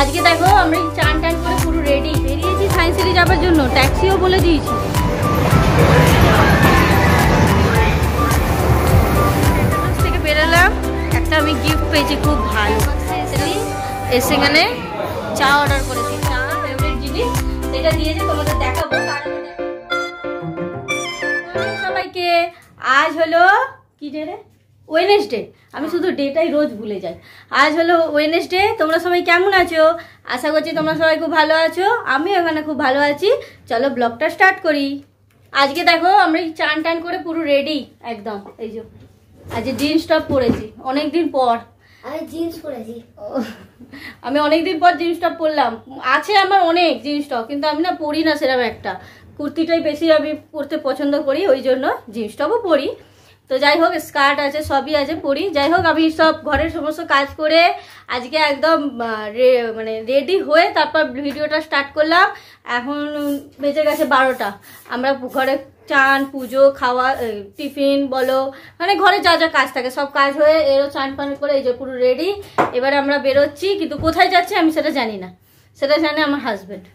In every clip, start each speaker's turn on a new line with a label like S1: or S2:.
S1: আজকে দেখো আমরা চান টান করে পুরো রেডি বেরিয়েছি সায়েন্স সিটি যাবার জন্য, ট্যাক্সিও বলে দিয়েছি। থেকে বেরোলাম, একটা আমি গিফট পেয়েছি খুব ভালো। সেখানে চা অর্ডার করেছি, চা ফেভারিট জিনিস, সেটা দিয়েছে তোমাদের দেখাবো। সবাইকে আজ হলো কি ডে রে? ওয়েডনেসডে। আমি শুধু ডেটাই রোজ ভুলে যাই। আজ হলো ওয়েডনেসডে। তোমরা সবাই কেমন আছো? আশা করছি তোমরা সবাই খুব ভালো আছো, আমি ওখানে খুব ভালো আছি। চলো ব্লগটা স্টার্ট করি। আজকে দেখো আমরা চান টান করে পুরো রেডি একদম। এই যে আজ জিন্স টপ পরেছি অনেকদিন পর।
S2: আমি জিন্স পরেছি,
S1: আমি অনেকদিন পর জিন্স টপ পরলাম। আছে আমার অনেক জিন্স টপ, কিন্তু আমি না পরি না সেরকম একটা। কুর্তিটাই বেশি আমি পরতে পছন্দ করি, ওই জন্য জিন্স টপও পরি। তো যাই হোক, স্কার্ট আছে, সবই আছে, পরি। যাই হোক, আমি সব ঘরের সমস্ত কাজ করে আজকে একদম মানে রেডি হয়ে তারপর ভিডিওটা স্টার্ট করলাম। এখন বেজে গেছে 12টা। আমরা ঘরে চান, পুজো, খাওয়া, টিফিন বলো, মানে ঘরে যা যা কাজ থাকে সব কাজ হয়ে এরও চান পান করে এই যে পুরো রেডি। এবার আমরা বেরোচ্ছি, কিন্তু কোথায় যাচ্ছি আমি সেটা জানি না, সেটা জানে আমার হাজব্যান্ড।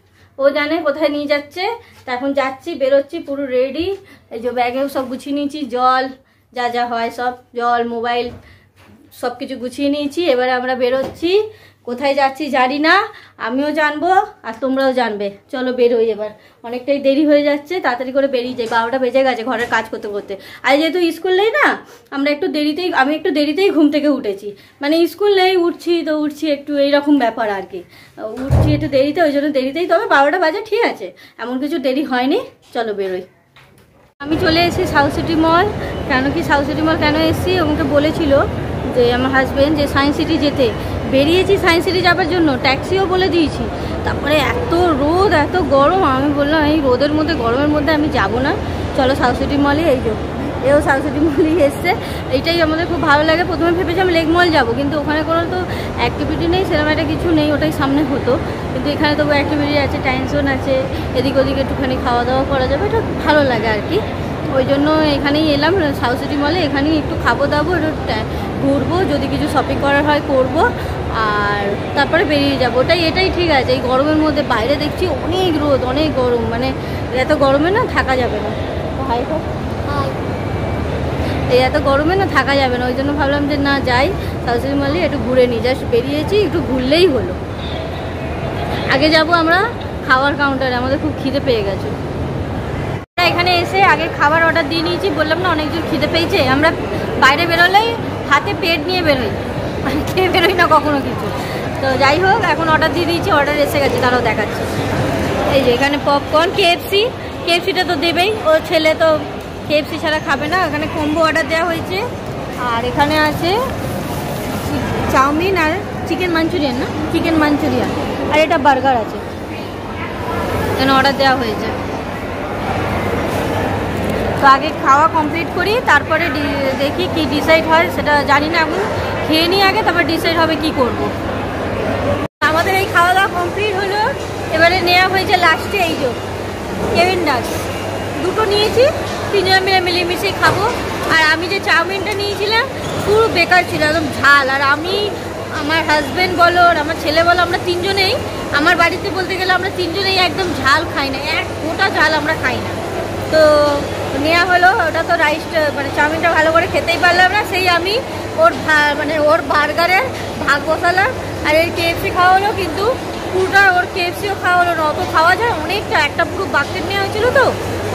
S1: ও জানে কোথায় নিয়ে যাচ্ছে। তা এখন যাচ্ছি, বেরোচ্ছি পুরো রেডি। এই যে ব্যাগেও সব গুছিয়ে নিয়েছি, জল যা যা হয় সব, জল, মোবাইল সব কিছু গুছিয়ে নিয়েছি। এবারে আমরা বেরোচ্ছি, কোথায় যাচ্ছি জানি না, আমিও জানবো আর তোমরাও জানবে। চলো বেরোই এবার, অনেকটাই দেরি হয়ে যাচ্ছে, তাড়াতাড়ি করে বেরিয়ে যাই। 12টা বেজে গেছে ঘরের কাজ করতে করতে। আর যেহেতু স্কুল নেই না, আমি একটু দেরিতেই ঘুম থেকে উঠেছি। মানে স্কুল নেই, উঠছি একটু এইরকম ব্যাপার আর কি। উঠছি একটু দেরিতে, ওই জন্য দেরিতেই। তবে 12টা বাজে, ঠিক আছে, এমন কিছু দেরি হয়নি। চলো বেরোই। আমি চলে এসেছি সাউথ সিটি মল। সাউথ সিটি মল কেন এসেছি, আমাকে বলেছিল যে আমার হাজব্যান্ড যে সায়েন্স সিটি যেতে, বেরিয়েছি সায়েন্স সিটি যাবার জন্য, ট্যাক্সিও বলে দিয়েছি। তারপরে এত রোদ, এত গরম, আমি বললাম এই রোদের মধ্যে, গরমের মধ্যে আমি যাব না, চলো সাউথ সিটি মলে। এই যে এও সাউথ সিটি মলেই এসছে। এইটাই আমাদের খুব ভালো লাগে। প্রথমে ভেবেছিলাম লেক মল যাবো, কিন্তু ওখানে কোনো তো অ্যাক্টিভিটি নেই, সেরকম একটা কিছু নেই, ওটাই সামনে হতো। কিন্তু এখানে তবু অ্যাক্টিভিটি আছে, টাইম জোন আছে, এদিক ওদিক একটুখানি খাওয়া দাওয়া করা যাবে, এটা ভালো লাগে আর কি। ওই জন্য এখানেই এলাম সাউথ সিটি মলে। এখানেই একটু খাবো দাবো, একটু ঘুরবো, যদি কিছু শপিং করার হয় করবো, আর তারপরে বেরিয়ে যাবো। এটাই ঠিক আছে। এই গরমের মধ্যে বাইরে দেখছি অনেক রোদ, অনেক গরম, মানে এত গরমে না থাকা যাবে না। হাই হোক, এই এত গরমে না থাকা যাবে না, ওই জন্য ভাবলাম যে না যাই সাউথ সিটি মলে, একটু ঘুরে নিই। জাস্ট বেরিয়েছি, একটু ঘুরলেই হলো। আগে যাব আমরা খাওয়ার কাউন্টারে, আমাদের খুব খিদে পেয়ে গেছে। এখানে এসে আগে খাবার অর্ডার দিয়ে নিয়েছি, বললাম না অনেকজন খিদে পেয়েছে। আমরা বাইরে বেরোলেই হাতে পেট নিয়ে বেরোই, খেয়ে বেরোই না কখনো কিছু। তো যাই হোক, এখন অর্ডার দিয়ে দিয়েছি, অর্ডার এসে গেছে, তারাও দেখাচ্ছে। এই যে এখানে পপকর্ন, কেএফসিটা তো দেবেই, ও ছেলে তো কেএফসি ছাড়া খাবে না। এখানে কম্বো অর্ডার দেওয়া হয়েছে। আর এখানে আছে চাউমিন আর চিকেন মাঞ্চুরিয়ান, না চিকেন মাঞ্চুরিয়ান, আর এটা বার্গার আছে, এখানে অর্ডার দেওয়া হয়েছে। তো আগে খাওয়া কমপ্লিট করি, তারপরে দেখি কি ডিসাইড হয়, সেটা জানি না এখন। খেয়ে নিই আগে, তারপর ডিসাইড হবে কি করব। আমাদের এই খাওয়া দাওয়া কমপ্লিট হলো। এবারে নেওয়া হয়েছে লাস্টে এই যে কেভিন নাটস, দুটো নিয়েছি, তিনজন মিলে মিলেমিশেই খাবো। আর আমি যে চাউমিনটা নিয়েছিলাম পুরো বেকার ছিল, একদম ঝাল। আর আমি, আমার হাজব্যান্ড বলো আর আমার ছেলে বলো, আমরা তিনজনেই, আমার বাড়িতে বলতে গেলে আমরা তিনজনেই একদম ঝাল খাই না, এক গোটা ঝাল আমরা খাই না। তো নেওয়া হলো, ওটা তো রাইসটা মানে চাউমিনটা ভালো করে খেতেই পারলাম না, সেই আমি ওর বার্গারের ভাগ বসালাম। আর এই কেএফসি খাওয়া হলো, কিন্তু পুরোটা ওর কেএফসিও খাওয়া হলো না, অত খাওয়া যায় অনেকটা, একটা পুরো বাকেট নেওয়া হয়েছিল তো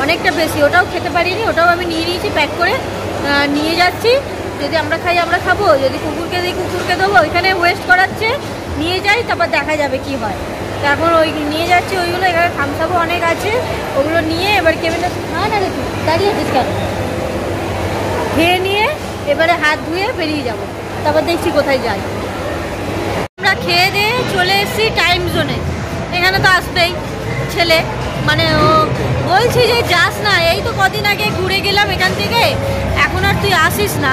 S1: অনেকটা বেশি, ওটাও খেতে পারিনি। ওটাও আমি নিয়ে নিয়েছি, প্যাক করে নিয়ে যাচ্ছি। যদি আমরা খাই আমরা খাবো, যদি কুকুরকে দিই কুকুরকে দেবো। ওইখানে ওয়েস্ট করাচ্ছে, নিয়ে যাই, তারপর দেখা যাবে কি হয়। তো এখন ওই নিয়ে যাচ্ছি ওইগুলো। এখানে থামসাপও অনেক আছে, ওগুলো নিয়ে এবার কেবিনে না রে তুই দাঁড়িয়ে আছিস কেন, খেয়ে নিয়ে এবারে হাত ধুয়ে বেরিয়ে যাব, তারপর দেখছি কোথায় যাই। আমরা খেয়ে দিয়ে চলে এসেছি টাইম জোনে। এখানে তো আসবেই ছেলে, মানে ও বলছি যে যাস না, এই তো কদিন আগে ঘুরে গেলাম এখান থেকে, এখন আর তুই আসিস না,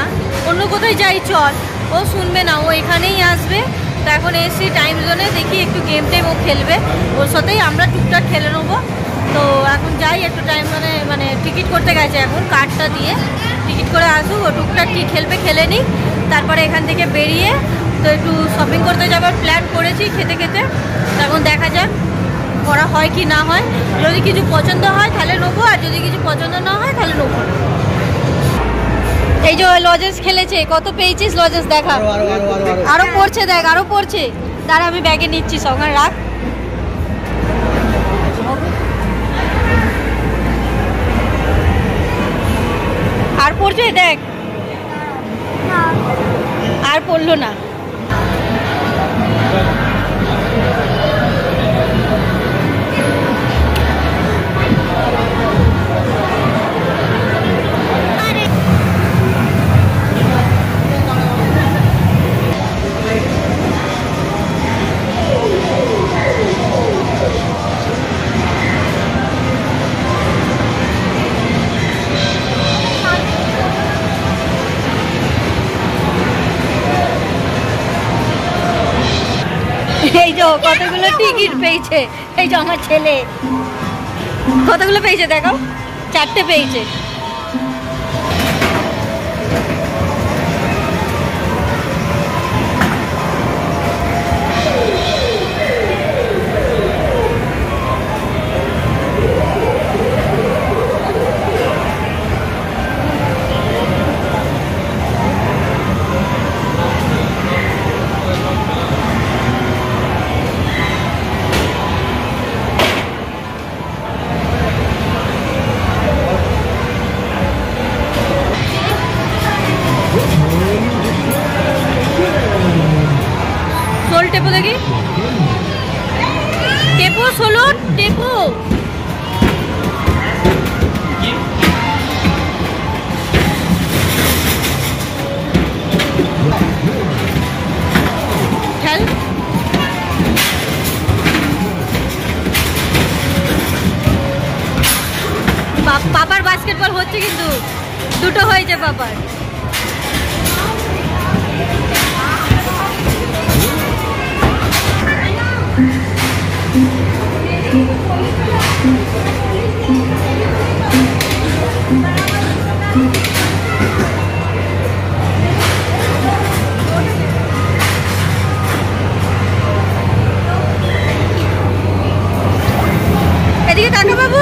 S1: অন্য কোথায় যাই চল। ও শুনবে না, ও এখানেই আসবে। তো এখন এসেছি টাইম জোনে, দেখি একটু গেম টেম ও খেলবে, ওর সাথেই আমরা টুকটাক খেলে নেবো। তো এখন যাই একটু টাইম মানে টিকিট করতে গেছে, এখন কার্ডটা দিয়ে টিকিট করে আসুক, ও টুকটাক কি খেলবে খেলে নিই। তারপরে এখান থেকে বেরিয়ে তো একটু শপিং করতে যাবার প্ল্যান করেছি খেতে খেতে। এখন দেখা যাক করা হয় কি না হয়। যদি কিছু পছন্দ হয় তাহলে নেবো, আর যদি কিছু পছন্দ না হয় তাহলে নেবো। এই যে লজেন্স খেলেছে, কত পেয়েছিস লজেন্স দেখা? আরো পড়ছে, দেখ আরো পড়ছে। তারা আমি ব্যাগে নিচ্ছি, সঙ্গে রাখ। আর পড়ছে, দেখ আর পড়লো না। এই যে কতগুলো টিকিট পেয়েছে, এই যে আমার ছেলে কতগুলো পেয়েছে দেখো, 4টে পেয়েছে। টেপো দেখি, টেপো 16 টেপো। খেল পাপার বাস্কেটবল হচ্ছে, কিন্তু দুটো হয়েছে পাপার। এদিকে তাকা বাবু।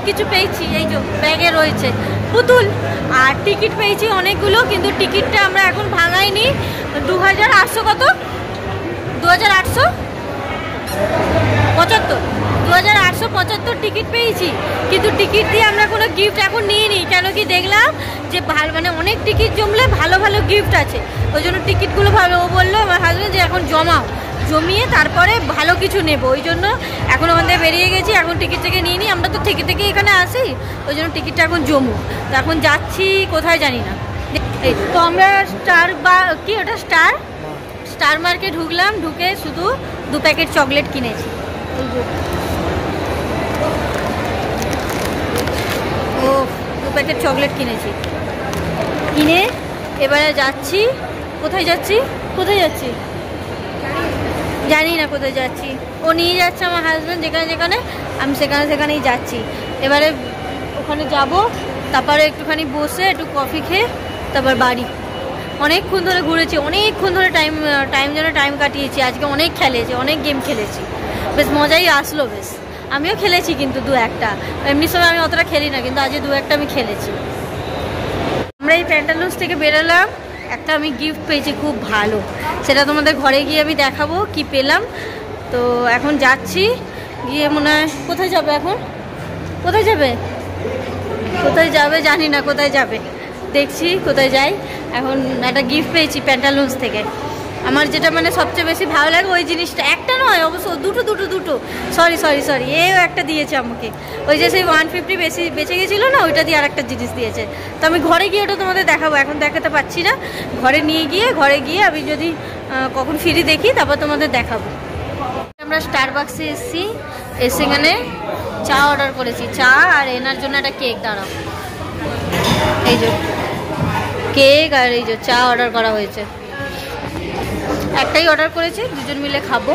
S1: কিছু পেয়েছি, এই যে ব্যাগে রয়েছে পুতুল, আর টিকিট পেয়েছি অনেকগুলো, কিন্তু টিকিটটা আমরা এখন ভাঙাইনি। 2800 কত, 2875 টিকিট পেয়েছি, কিন্তু টিকিট দিয়ে আমরা কোনো গিফট এখন নিয়ে নিই। কেন কি দেখলাম যে মানে অনেক টিকিট জমলে ভালো ভালো গিফট আছে, ওই জন্য টিকিটগুলো ভালো। ও বললো আমার হাজব্যান্ড যে এখন জমিয়ে তারপরে ভালো কিছু নেব, ওই জন্য এখন ওখান থেকে বেরিয়ে গেছি। এখন টিকিট থেকে নিয়ে নিই, আমরা তো থেকে এখানে আসি, ওই জন্য টিকিটটা এখন জমু। তো এখন যাচ্ছি কোথায় জানি না। তো আমরা স্টার মার্কেট ঢুকলাম, ঢুকে শুধু 2 প্যাকেট চকলেট কিনেছি। ও 2 প্যাকেট চকলেট কিনেছি, কিনে এবারে যাচ্ছি। কোথায় যাচ্ছি জানি না কোথায় যাচ্ছি। ও নিয়ে যাচ্ছে আমার হাজব্যান্ড, যেখানে আমি সেখানেই যাচ্ছি। এবারে ওখানে যাব, তারপরে একটুখানি বসে একটু কফি খেয়ে তারপর বাড়ি। অনেকক্ষণ ধরে ঘুরেছি, অনেকক্ষণ ধরে টাইম কাটিয়েছি। আজকে অনেক খেলেছি, অনেক গেম খেলেছি, বেশ মজাই আসলো। বেশ আমিও খেলেছি কিন্তু দু একটা, এমনি সময় আমি অতটা খেলি না, কিন্তু আজকে দু একটা আমি খেলেছি। আমরা এই প্যান্টালুন্স থেকে বেরোলাম, একটা আমি গিফট পেয়েছি খুব ভালো, সেটা তোমাদের ঘরে গিয়ে আমি দেখাবো কি পেলাম। তো এখন যাচ্ছি, গিয়ে মনে হয় কোথায় যাবে এখন, কোথায় যাবে জানি না, কোথায় যাবে দেখছি কোথায় যাই। এখন একটা গিফট পেয়েছি প্যান্টালুন্স থেকে, আমার যেটা মানে সবচেয়ে বেশি ভালো লাগে ওই জিনিসটা, একটা নয় অবশ্য, দুটো সরি এও একটা দিয়েছে আমাকে, ওই যে সেই 150 বেশি বেঁচে গেছিলো না, ওইটা দিয়ে আর একটা জিনিস দিয়েছে। তো আমি ঘরে গিয়ে ওটা তোমাদের দেখাবো, এখন দেখাতে পাচ্ছি না। ঘরে গিয়ে আমি যদি কখন ফিরি দেখি তারপর তোমাদের দেখাবো। আমরা স্টারবাক্সে এসে এখানে চা অর্ডার করেছি, চা আর এনার জন্য একটা কেক। দাঁড়াও, এই যে কেক আর এই যে চা অর্ডার করা হয়েছে, একটাই অর্ডার করেছি, দুজন মিলে খাবো,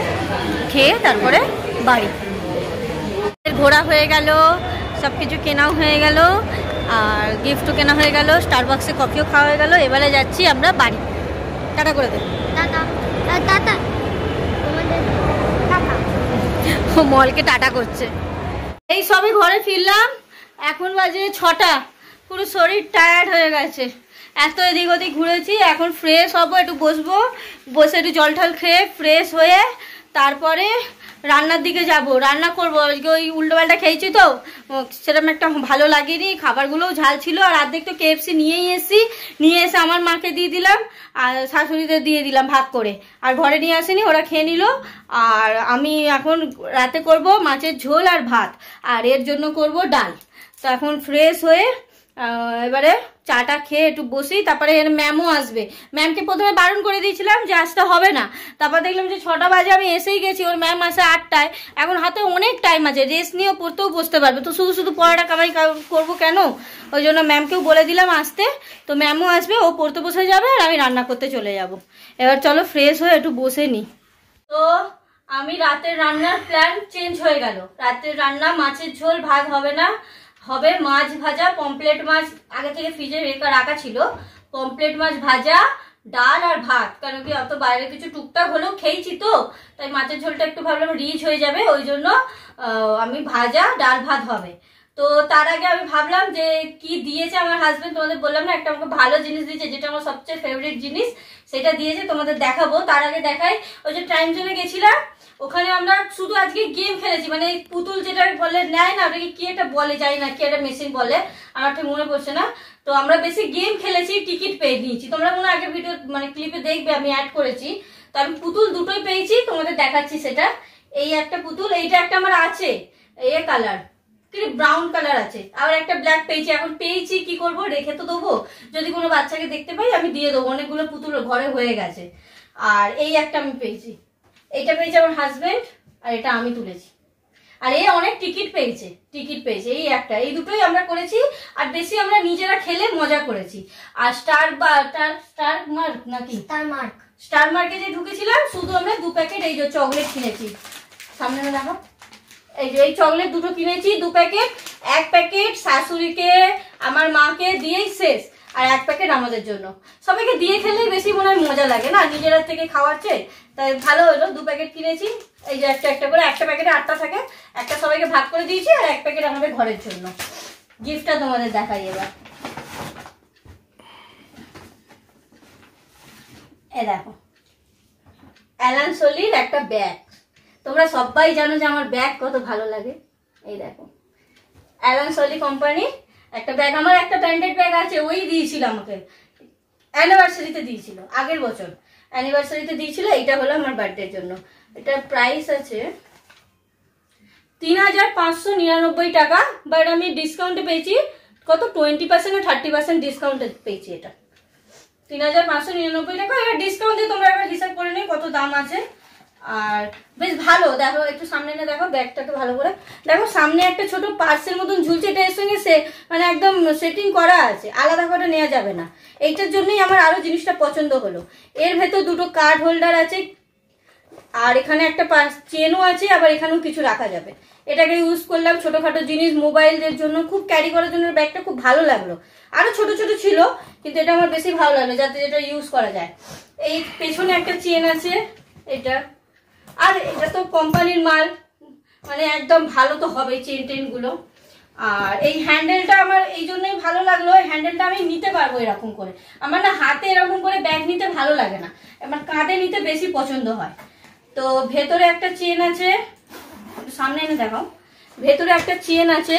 S1: খেয়ে তারপরে বাড়ি। ঘোরা হয়ে গেল, সব কিছু কেনাও হয়ে গেল, আর গিফটও কেনা হয়ে গেল, স্টারবাক্সে কফিও খাওয়া হয়ে গেল। এবারে যাচ্ছি আমরা বাড়ি। টাটা করে দেবো, মলকে টাটা করছে। এই সবে ঘরে ফিরলাম, এখন বাজে 6টা, পুরো শরীর টায়ার্ড হয়ে গেছে, এত এদিক ওদিক ঘুরেছি। এখন ফ্রেশ হবো, একটু বসে একটু জল টল খেয়ে ফ্রেশ হয়ে তারপরে রান্নার দিকে যাব, রান্না করবো। আজকে ওই উল্টোপাল্টা খেয়েছি তো, সেরকম একটা ভালো লাগেনি, খাবারগুলোও ঝাল ছিল। আর অর্ধেক তো KFC নিয়ে এসে আমার মাকে দিয়ে দিলাম আর শাশুড়িদের দিয়ে দিলাম ভাগ করে, আর ঘরে নিয়ে আসেনি, ওরা খেয়ে নিল। আর আমি এখন রাতে করব মাছের ঝোল আর ভাত, আর এর জন্য করব ডাল। তো এখন ফ্রেশ হয়ে এবারে চাটা খেয়ে একটু বসি, তারপরে এর ম্যামও আসবে। ম্যামকে প্রথমে বারণ করে দিয়েছিলাম যে আসতে হবে না, তারপর দেখলাম যে 6টা বাজে, আমি এসেই গেছি, ওর ম্যাম আসে 8টায়। এখন হাতে অনেক টাইম আছে, রেস্ট নিয়েও পড়তেও বসতে পারবে, তো শুধু পড়াটা কামাই করবো কেন? ওই জন্য ম্যামকেও বলে দিলাম আসতে। তো ম্যামও আসবে, ও পড়তে বসে যাবে আর আমি রান্না করতে চলে যাব। এবার চলো ফ্রেশ হয়ে একটু বসে নিই। তো আমি রাতের রান্নার প্ল্যান চেঞ্জ হয়ে গেল। রাতের রান্না মাছের ঝোল, ভাত হবে না, হবে মাছ ভাজা, পমপ্লেট মাছ আগে থেকে ফ্রিজে রাখা ছিল, পমপ্লেট মাছ ভাজা, ডাল আর ভাত। কারণ কি অত বাইরে কিছু টুকটাক হলেও খেয়েছি তো, তাই মাছের ঝোলটা একটু ভাবলাম রিচ হয়ে যাবে, ওই জন্য আমি ভাজা ডাল ভাত হবে। তো তার আগে আমি ভাবলাম যে কি দিয়েছে আমার হাজবেন্ড, তোমাদের বললাম না একটা আমাকে ভালো জিনিস দিয়েছে, যেটা আমার সবচেয়ে ফেভারিট জিনিস, সেটা দিয়েছে, তোমাদের দেখাবো। তার আগে দেখাই, ওই যে টাইম জোনে গেছিলাম, ওখানে আমরা শুধু আজকে গেম খেলেছি, মানে পুতুল যেটা বলে নেয় না, ওটাকে কি একটা বলে যাই না, কি একটা মেশিন বলে, আমার ঠিক মনে পড়ছে না। তো আমরা বেশি গেম খেলেছি, টিকিট পেয়ে নিয়েছি, তোমরা মনে আগে ভিডিও মানে ক্লিপে দেখবে, আমি অ্যাড করেছি। তো আমি পুতুল দুটোই পেয়েছি, তোমাদের দেখাচ্ছি সেটা। এই একটা পুতুল, এইটা একটা আমার আছে, এই কালার কিন্তু ব্রাউন কালার আছে, আবার একটা ব্ল্যাক পেয়েছি। এখন পেয়েছি কি করব, রেখে তো দেবো, যদি কোনো বাচ্চাকে দেখতে পাই আমি দিয়ে দেবো, অনেকগুলো পুতুল ঘরে হয়ে গেছে। আর এই একটা আমি পেয়েছি, এইটা পেয়েছে আমার হাজবেন্ড, আর এটা আমি তুলেছি। আর এই অনেক টিকিট পেয়েছে, এই একটা, এই দুটোই আমরা করেছি। আর বেশি আমরা নিজেরা খেলে মজা করেছি। আর স্টার মার্ক নাকি স্টার মার্কে যে ঢুকেছিলাম, শুধু আমরা 2 প্যাকেট এই যে চকলেট কিনেছি, সামনে দেখো, এই যে এই চকলেট দুটো কিনেছি 2 প্যাকেট। 1 প্যাকেট শাশুড়িকে আমার মাকে দিয়েই শেষ, আর 1 প্যাকেট আমাদের জন্য। সবাইকে দিয়ে খেলেই বেশি মনে হয় মজা লাগে না, নিজেরা থেকে খাওয়াচ্ছে, তাই ভালো হলো 2 প্যাকেট কিনেছি। এই যে একটা করে, একটা প্যাকেটে 8টা থাকে, একটা সবাইকে ভাগ করে দিয়েছি, আর 1 প্যাকেট আমাদের ঘরের জন্য। গিফটটা তোমাদের দেখাই এবার, এই দেখো, অ্যালান সোলির একটা ব্যাগ। তোমরা সবাই জানো যে আমার ব্যাগ কত ভালো লাগে। এই দেখো, অ্যালান সোলি কোম্পানি একটা ব্যাগ। আমার একটা ব্র্যান্ডেড ব্যাগ আছে, ওই দিয়েছিল আমাকে, অ্যানিভার্সারিতে দিয়েছিল, আগের বছর অ্যানিভার্সারিতে দিয়েছিল। এইটা হলো আমার বার্থডের জন্য। এটার প্রাইস আছে 3599 টাকা, বাট আমি ডিসকাউন্টে পেয়েছি কত 20% আর 30% ডিসকাউন্টে পেয়েছি। এটা 3599 টাকা, এবার ডিসকাউন্ট দিয়ে তোমরা একবার হিসাব করে নিও কত দাম আছে। আর বেশ ভালো, দেখো একটু সামনে না, দেখো ব্যাগটাকে ভালো করে দেখো, সামনে একটা ছোট পার্সেল মতন ঝুলছে, এটা এর সঙ্গে মানে একদম সেটিং করা আছে, আলাদা করে নেওয়া যাবে না। এইটার জন্যই আমার আরো জিনিসটা পছন্দ হলো। এর ভেতর 2টো কার্ড হোল্ডার আছে, আর এখানে একটা চেনও আছে, আবার এখানেও কিছু রাখা যাবে। এটাকে ইউজ করলাম ছোটখাটো জিনিস মোবাইলের জন্য, খুব ক্যারি করার জন্য ব্যাগটা খুব ভালো লাগলো। আরো ছোট ছোট ছিল কিন্তু এটা আমার বেশি ভালো লাগলো, যাতে এটা ইউজ করা যায়। এই পেছনে একটা চেন আছে এটা, আর এটা তো কোম্পানির মাল, মানে একদম ভালো তো হবে চেন টেন গুলো। আর এই হ্যান্ডেলটা আমার এই জন্যই ভালো লাগলো, হ্যান্ডেলটা আমি নিতে পারবো এরকম করে। আমার না হাতে এরকম করে ব্যাগ নিতে ভালো লাগে না, আমার কাঁধে নিতে বেশি পছন্দ হয়। তো ভেতরে একটা চেন আছে, সামনে এনে দেখাও। ভেতরে একটা চেন আছে,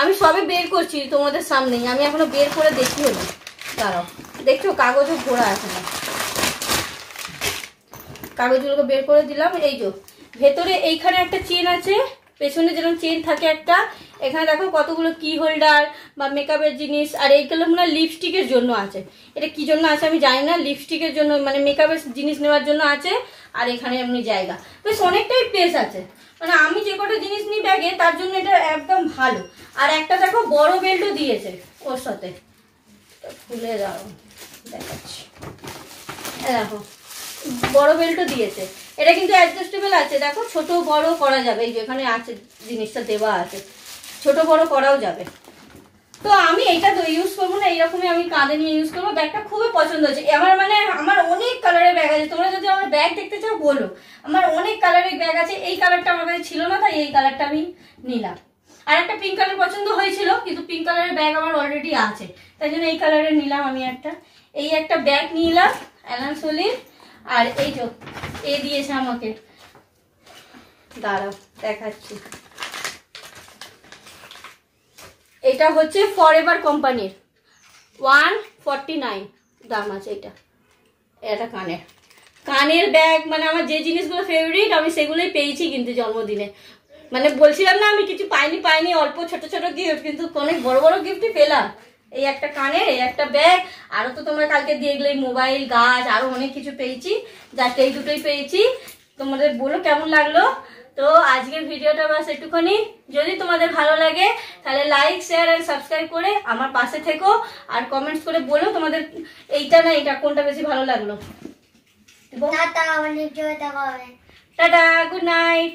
S1: আমি সবে বের করছি তোমাদের সামনেই, আমি এখনো বের করে দেখিও নি। দাঁড়াও, দেখছো কাগজও ঘোরা আছে না, কাগজগুলোকে বের করে দিলাম। এই যে ভেতরে এইখানে একটা চেন আছে, পেছনে যেরকম চেন থাকে একটা, এখানে দেখো কতগুলো কি হোল্ডার বা মেকআপের জিনিস। আর এইগুলো মনে হয় লিপস্টিকের জন্য আছে, এটা কি জন্য আছে আমি জানি না, লিপস্টিকের জন্য মানে মেকআপের জিনিস নেওয়ার জন্য আছে। আর এখানে এমনি জায়গা, বেশ অনেকটাই প্লেস আছে, মানে আমি যে কটা জিনিস নিই ব্যাগে তার জন্য এটা একদম ভালো। আর একটা দেখো বড় বেল্টও দিয়েছে ওর সাথে, খুলে দাও দেখাচ্ছি, দেখো বড় বেল্টও দিয়েছে। এটা কিন্তু অ্যাডজাস্টেবল আছে, দেখো ছোট বড় করা যাবে, এই যে এখানে আছে জিনিসটা দেওয়া আছে, ছোট বড় করাও যাবে। তো আমি এইটা তো ইউজ করবো না, এইরকমই আমি কাঁধে নিয়ে ইউজ করবো। ব্যাগটা খুবই পছন্দ হচ্ছে আমার, মানে আমার অনেক কালারের ব্যাগ আছে, তোমরা যদি আমার ব্যাগ দেখতে চাও বলো, আমার অনেক কালারের ব্যাগ আছে। এই কালারটা আমার কাছে ছিল না, তাই এই কালারটা আমি নিলাম। আর একটা পিঙ্ক কালার পছন্দ হয়েছিল, কিন্তু পিঙ্ক কালারের ব্যাগ আমার অলরেডি আছে, তাই জন্য এই কালারের নিলাম আমি একটা। এই একটা ব্যাগ নিলাম অ্যালান সোলির। আর এই যে এ দিয়েছে আমাকে, দাঁড়াও দেখাচ্ছি, এটা হচ্ছে ফরএভার কোম্পানির, 149 দাম আছে। এটা কানের ব্যাগ, মানে আমার যে জিনিসগুলো ফেভারিট আমি সেগুলোই পেয়েছি কিন্তু জন্মদিনে। মানে বলছিলাম না আমি কিছু পাইনি অল্প ছোট ছোট গিফট, কিন্তু অনেক বড় বড় গিফটই পেলাম। এই একটা কানের, এই একটা ব্যাগ, আরো তো তোমরা কালকে দিয়ে গেলে মোবাইল, গাছ, আরো অনেক কিছু পেয়েছি, যাতে এই দুটোই পেয়েছি। তোমাদের বলো কেমন লাগলো। তো আজকের ভিডিওটা বাস একটুখানি, যদি তোমাদের ভালো লাগে তাহলে লাইক শেয়ার আর সাবস্ক্রাইব করে আমার পাশে থেকো, আর কমেন্টস করে বলো তোমাদের এইটা না এটা কোনটা বেশি ভালো লাগলো। Tata, good night.